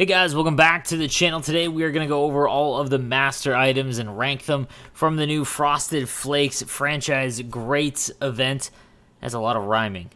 Hey guys, welcome back to the channel. Today we are going to go over all of the master items and rank them from the new Frosted Flakes franchise greats event. That's a lot of rhyming.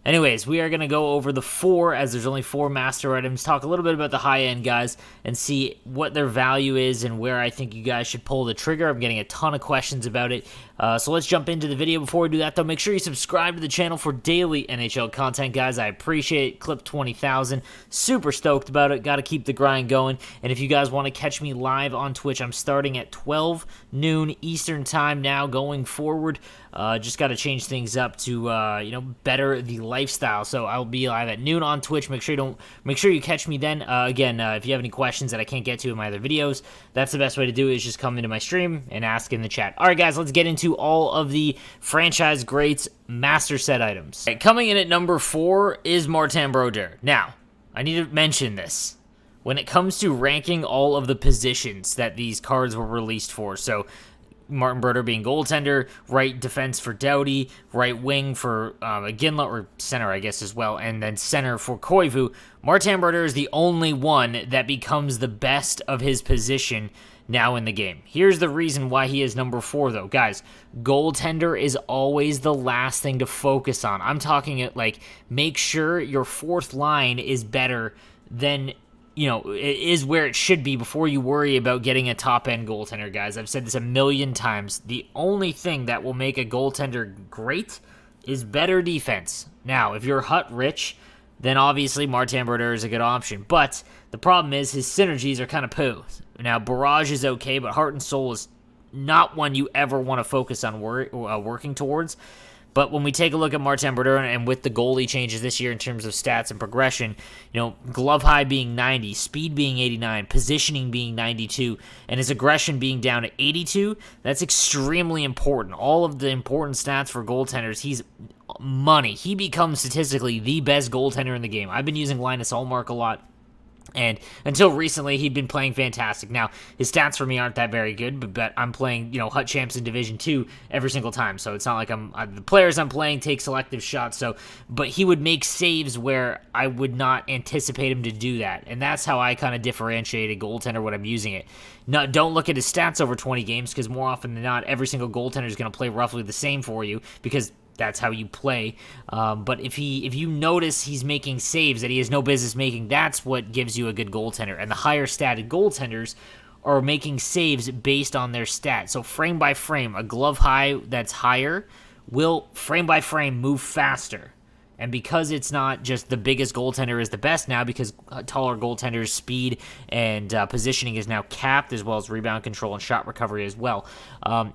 Anyways, we are going to go over the four, as there's only four master items, talk a little bit about the high-end guys, and see what their value is and where I think you guys should pull the trigger. I'm getting a ton of questions about it, so let's jump into the video. Before we do that, though, make sure you subscribe to the channel for daily NHL content, guys. I appreciate it. Clip 20,000. Super stoked about it. Got to keep the grind going, and if you guys want to catch me live on Twitch, I'm starting at 12 noon Eastern time now going forward. Just got to change things up to, better the lifestyle. So I'll be live at noon on Twitch. Make sure you catch me then. Again, if you have any questions that I can't get to in my other videos, that's the best way to do it, is just come into my stream and ask in the chat. All right, guys, let's get into all of the franchise greats master set items. Okay, coming in at number 4 is Martin Brodeur. Now, I need to mention this. When it comes to ranking all of the positions that these cards were released for, so Martin Brodeur being goaltender, right defense for Doughty, right wing for McGinn, or center, I guess, as well, and then center for Koivu. Martin Brodeur is the only one that becomes the best of his position now in the game. Here's the reason why he is number 4, though. Guys, goaltender is always the last thing to focus on. I'm talking it like, make sure your fourth line is better than it is where it should be before you worry about getting a top-end goaltender, guys. I've said this a million times. The only thing that will make a goaltender great is better defense. Now, if you're hut-rich, then obviously Martin Brodeur is a good option. But the problem is his synergies are kind of poo. Now, Barrage is okay, but Heart and Soul is not one you ever want to focus on working towards. But when we take a look at Martin Brodeur, and with the goalie changes this year in terms of stats and progression, glove high being 90, speed being 89, positioning being 92, and his aggression being down to 82, that's extremely important. All of the important stats for goaltenders, he's money. He becomes statistically the best goaltender in the game. I've been using Linus Ullmark a lot, and until recently, he'd been playing fantastic. Now, his stats for me aren't that very good, but I'm playing, Hut Champs in Division 2 every single time, so it's not like the players I'm playing take selective shots, but he would make saves where I would not anticipate him to do that, and that's how I kind of differentiate a goaltender when I'm using it. No, don't look at his stats over 20 games, because more often than not, every single goaltender is going to play roughly the same for you, because that's how you play. But if you notice he's making saves that he has no business making, that's what gives you a good goaltender. And the higher statted goaltenders are making saves based on their stats. So frame by frame, a glove high that's higher will frame by frame move faster. And because it's not just the biggest goaltender is the best now, because taller goaltenders' speed and positioning is now capped, as well as rebound control and shot recovery as well,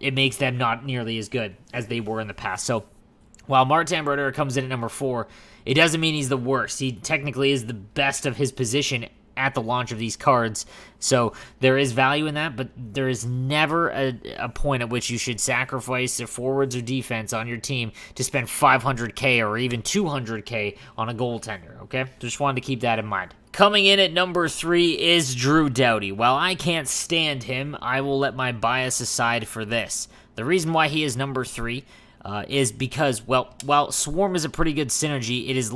it makes them not nearly as good as they were in the past. So while Martin Brodeur comes in at number 4, it doesn't mean he's the worst. He technically is the best of his position at the launch of these cards, so there is value in that, but there is never a point at which you should sacrifice the forwards or defense on your team to spend $500K or even $200K on a goaltender, okay? Just wanted to keep that in mind. Coming in at number 3 is Drew Doughty. While I can't stand him, I will let my bias aside for this. The reason why he is number 3 is because, while Swarm is a pretty good synergy, it is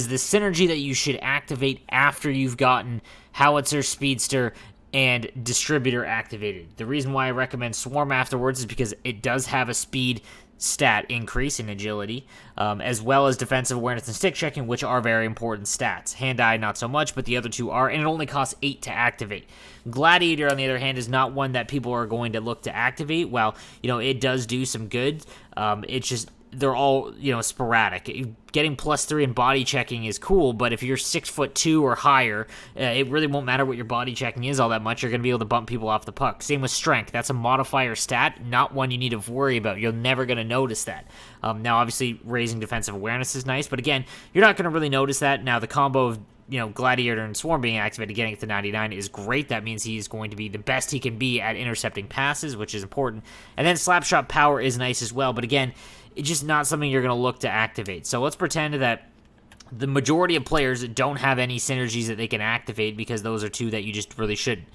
the synergy that you should activate after you've gotten Howitzer, Speedster, and Distributor activated. The reason why I recommend Swarm afterwards is because it does have a speed stat increase in agility, as well as defensive awareness and stick checking, which are very important stats. Hand-eye, not so much, but the other two are, and it only costs 8 to activate. Gladiator, on the other hand, is not one that people are going to look to activate. While, it does do some good, it's just, they're all, sporadic. Getting +3 in body checking is cool, but if you're 6'2" or higher, it really won't matter what your body checking is all that much. You're going to be able to bump people off the puck. Same with strength. That's a modifier stat, not one you need to worry about. You're never going to notice that. Now, obviously, raising defensive awareness is nice, but again, you're not going to really notice that. Now, the combo of Gladiator and Swarm being activated, getting it to 99 is great. That means he is going to be the best he can be at intercepting passes, which is important. And then Slapshot Power is nice as well, but again, it's just not something you're going to look to activate. So let's pretend that the majority of players don't have any synergies that they can activate, because those are two that you just really shouldn't.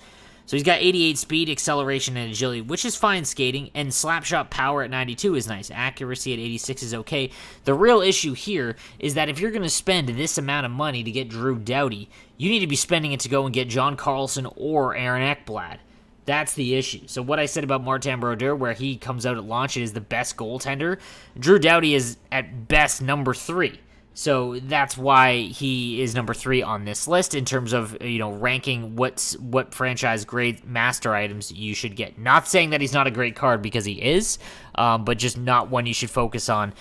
So he's got 88 speed, acceleration, and agility, which is fine skating, and slapshot power at 92 is nice. Accuracy at 86 is okay. The real issue here is that if you're going to spend this amount of money to get Drew Doughty, you need to be spending it to go and get John Carlson or Aaron Ekblad. That's the issue. So what I said about Martin Brodeur, where he comes out at launch and is the best goaltender, Drew Doughty is at best number 3. So that's why he is number 3 on this list in terms of, ranking what franchise grade master items you should get. Not saying that he's not a great card, because he is, but just not one you should focus on,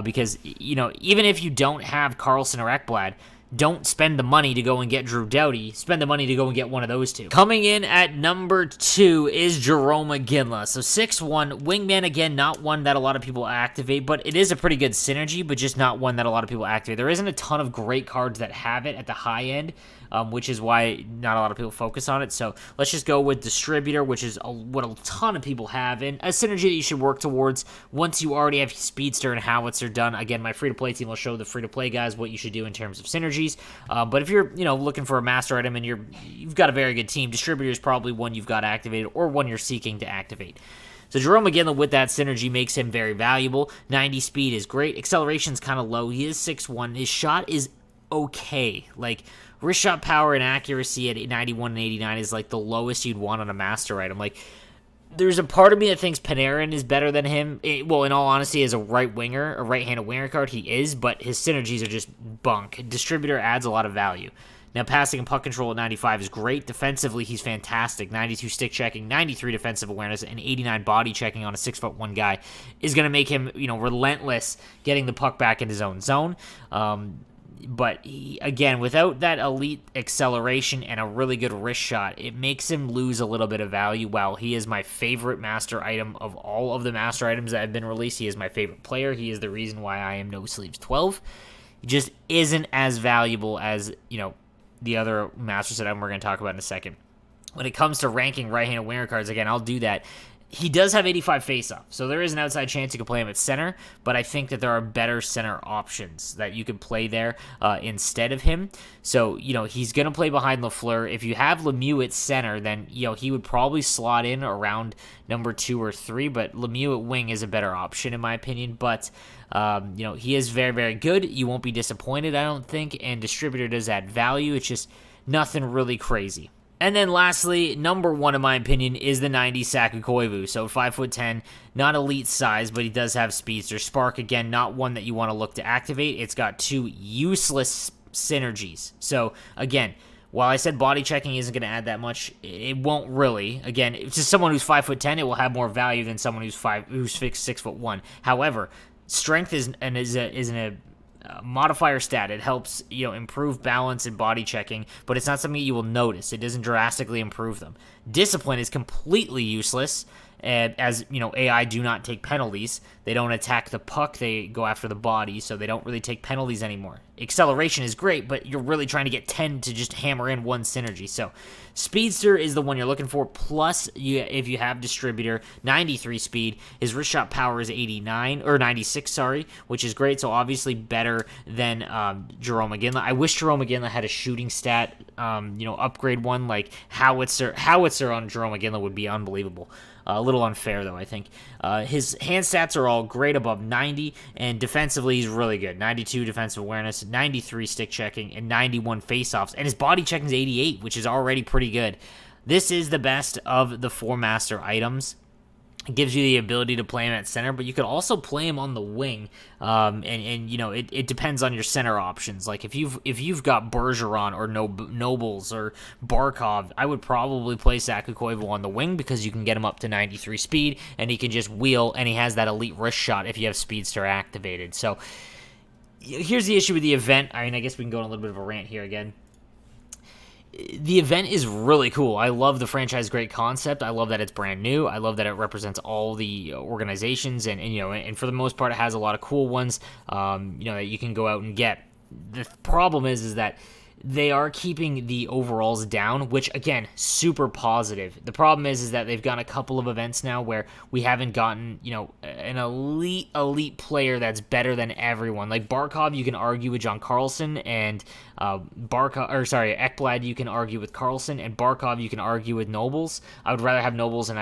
because, even if you don't have Carlson or Ekblad, don't spend the money to go and get Drew Doughty. Spend the money to go and get one of those two. Coming in at number 2 is Jerome McGinn. So 6'1", wingman, again, not one that a lot of people activate, but it is a pretty good synergy, but just not one that a lot of people activate. There isn't a ton of great cards that have it at the high end, which is why not a lot of people focus on it. So let's just go with Distributor, which is what a ton of people have, and a synergy that you should work towards once you already have Speedster and Howitzer done. Again, my free-to-play team will show the free-to-play guys what you should do in terms of synergies. But if you're, looking for a master item and you've got a very good team, Distributor is probably one you've got activated or one you're seeking to activate. So Jerome McGinn with that synergy makes him very valuable. 90 speed is great. Acceleration's kind of low. He is 6'1". His shot is okay. Like, wrist shot power and accuracy at 91 and 89 is like the lowest you'd want on a master item. Like, there's a part of me that thinks Panarin is better than him. Well, in all honesty, as a right-handed winger card, he is, but his synergies are just bunk. Distributor adds a lot of value. Now, passing and puck control at 95 is great. Defensively, he's fantastic. 92 stick checking, 93 defensive awareness, and 89 body checking on a 6'1" guy is going to make him, relentless getting the puck back in his own zone. But again, without that elite acceleration and a really good wrist shot, it makes him lose a little bit of value. While he is my favorite master item of all of the master items that have been released, he is my favorite player. He is the reason why I am No Sleeves 12. He just isn't as valuable as, the other master set item we're going to talk about in a second. When it comes to ranking right-handed winger cards, again, I'll do that. He does have 85 face-off, so there is an outside chance you could play him at center, but I think that there are better center options that you could play there instead of him. So, he's going to play behind Lafleur. If you have Lemieux at center, then, he would probably slot in around number 2 or 3, but Lemieux at wing is a better option, in my opinion. But, he is very, very good. You won't be disappointed, I don't think, and Distributor does add value. It's just nothing really crazy. And then lastly, number 1 in my opinion is the 90 Saku Koivu. So 5'10", not elite size, but he does have speedster. Spark, again, not one that you want to look to activate. It's got 2 useless synergies. So again, while I said body checking isn't going to add that much, it won't really. Again, to someone who's 5'10", it will have more value than someone who's 6'1". However, strength is a modifier stat. It helps, improve balance and body checking, but it's not something you will notice. It doesn't drastically improve them. Discipline is completely useless, as, AI do not take penalties. They don't attack the puck, they go after the body, so they don't really take penalties anymore. Acceleration is great, but you're really trying to get 10 to just hammer in one synergy. So Speedster is the one you're looking for, plus if you have Distributor, 93 speed. His wrist shot power is 96, which is great, so obviously better than Jerome McGinn. I wish Jerome McGinn had a shooting stat, upgrade one, like Howitzer on Jerome McGinn would be unbelievable. A little unfair, though, I think. His hand stats are all great, above 90, and defensively, he's really good. 92 defensive awareness, 93 stick checking, and 91 faceoffs. And his body checking is 88, which is already pretty good. This is the best of the 4 master items. It gives you the ability to play him at center, but you could also play him on the wing. It depends on your center options. Like if you've got Bergeron or Nobles or Barkov, I would probably play Saku Koivu on the wing because you can get him up to 93 speed and he can just wheel, and he has that elite wrist shot if you have Speedster activated. So here's the issue with the event. I guess we can go on a little bit of a rant here again. The event is really cool. I love the franchise great concept. I love that it's brand new. I love that it represents all the organizations, and for the most part, it has a lot of cool ones, that you can go out and get. The problem is that they are keeping the overalls down, which again, super positive. The problem is that they've got a couple of events now where we haven't gotten, an elite player that's better than everyone. Like Barkov, you can argue with John Carlson, and Ekblad, you can argue with Carlson, and Barkov, you can argue with Nobles. I would rather have Nobles, and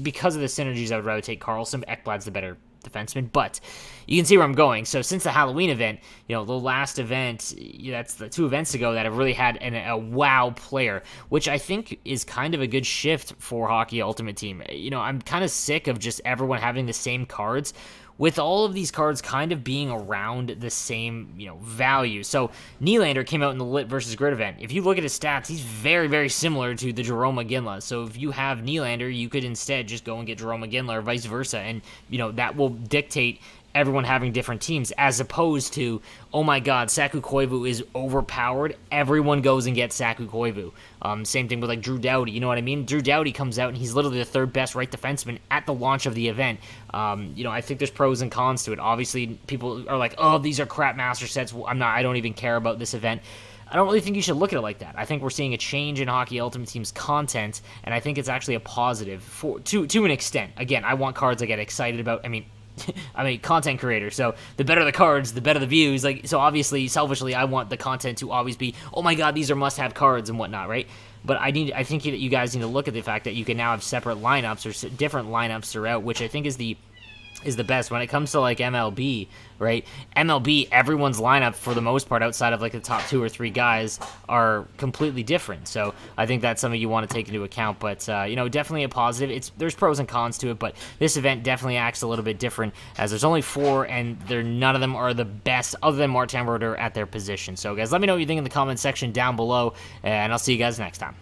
because of the synergies, I would rather take Carlson. Ekblad's the better defenseman, but you can see where I'm going. So since the Halloween event, the last event, that's the 2 events ago that have really had a wow player, which I think is kind of a good shift for Hockey Ultimate Team. I'm kind of sick of just everyone having the same cards, with all of these cards kind of being around the same, value. So Nylander came out in the Lit versus Grid event. If you look at his stats, he's very, very similar to the Jerome McGinn. So if you have Nylander, you could instead just go and get Jerome McGinn or vice versa, and that will dictate everyone having different teams, as opposed to, oh my god, Saku Koivu is overpowered, everyone goes and gets Saku Koivu. Same thing with like Drew Doughty, you know what I mean? Drew Doughty comes out and he's literally the 3rd best right defenseman at the launch of the event. I think there's pros and cons to it. Obviously, people are like, oh, these are crap master sets, I don't even care about this event. I don't really think you should look at it like that. I think we're seeing a change in Hockey Ultimate Team's content, and I think it's actually a positive to an extent. Again, I want cards I get excited about. I'm a content creator, so the better the cards, the better the views. So obviously, selfishly, I want the content to always be, oh my god, these are must-have cards and whatnot, right? But I think that you guys need to look at the fact that you can now have separate lineups or different lineups throughout, which I think is the best when it comes to like MLB, right? MLB, everyone's lineup for the most part outside of like the top 2 or 3 guys are completely different. So I think that's something you want to take into account. But definitely a positive. There's pros and cons to it, but this event definitely acts a little bit different, as there's only 4 and none of them are the best other than Martin Brodeur at their position. So guys, let me know what you think in the comment section down below, and I'll see you guys next time.